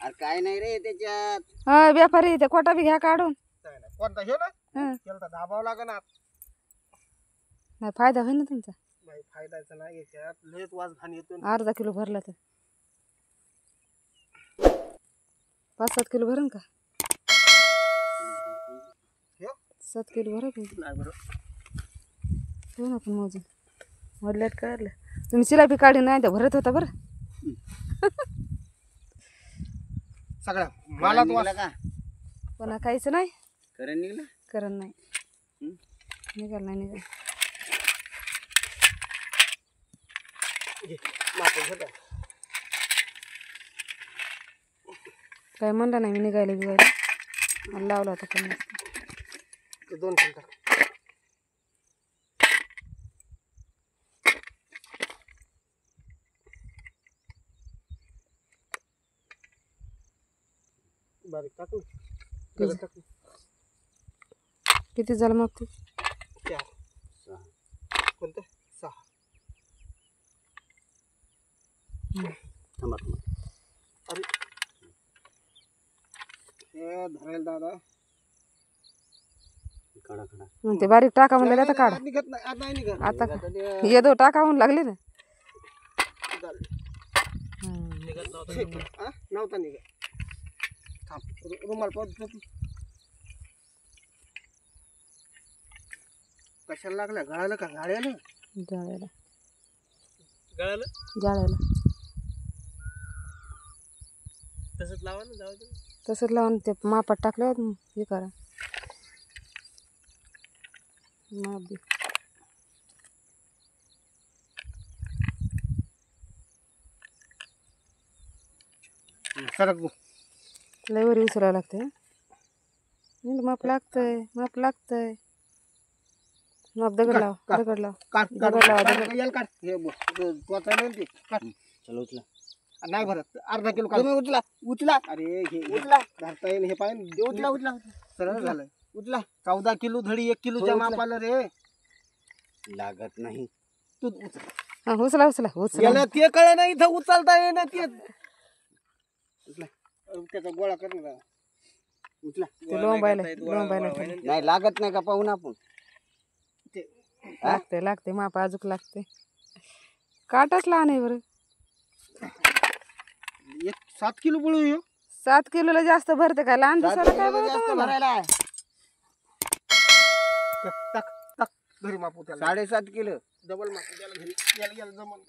अरे काय नाही रे त्याच्यात. हा व्यापारी ते कोटा बी घ्या काढून. कोणता हे ना हं. त्याला दाबावं लागणार. नाही फायदा होईल ना तुमचा. नाही फायदाचा नाही याच्यात लयच वास घाण येतो. अर्धा किलो भरला तर 5-7 किलो भरून का? 7 किलो भरा नाही बरं हो ना पण मोजून मोडल्यात कळलं. तुम्ही सिलापी काढी नाही तर भरत होता बरं. सगळ्या मला तो निघाला का? पण काहीच नाही करण निघला. करण नाही. निघाल नाही निघाल. काय म्हणलं नाही मी निघायला बिघायला मला लावला होता पण 2 क्विंटल. बारीक टाकू किती झालं मग ते? 4 कोणतं 6. थांबा थांबा. अरे हे धरायला दादा काढा काढा. ते बारीक टाका म्हणलं आता काढा. निघत नाही आता नाही निघत. आता ये दो टाका म्हणून लागले ना. नव्हता निघत. थांब रुमाल पाहतो. कशाला लागला? गळालं का? गाड्याला जाळायला गळालं जाळायला तसंच लावा ना. जाऊ दे तसंच लावून ते मापात टाकल्यावर हे करा माप दे. सरक लय वर उचलावं लागतंय. माप लागतंय माप लागतंय. माप दगड लाव दगड लाव काट दगड लावा दगड. याला काट. हे पोचा ते काट. चला उचला. नाही भरत. अर्धा किलो काढ. तुम्ही उचला उचला. अरे हे उचला धरता येईल. हे पाहिजे. उचला उचला सरळ झालं. उचला. 14 किलो धडी 1 किलोच्या मापाला रे. लागत नाही. तू उचल. हा उचला उचला उचला. याला ते कळ नाही इथं उचलता येईना ते. उचला. त्याचा गोळा कर ना. उचला. ते लोंबायला लोंबायला नाही लागत नाही का पाहू ना आपण. लागते लागते माप अजूक लागते. काटाच लहान आहे बरं. 7 किलो बळू येऊ. 7 किलोला जास्त भरते काय? लहान दिसायला काय बरं जास्त तुम्हाला? भरायला टाक टाक घरी मापू त्याला. 7.5 किलो. डबल मापू त्याला घरी. याला जमल.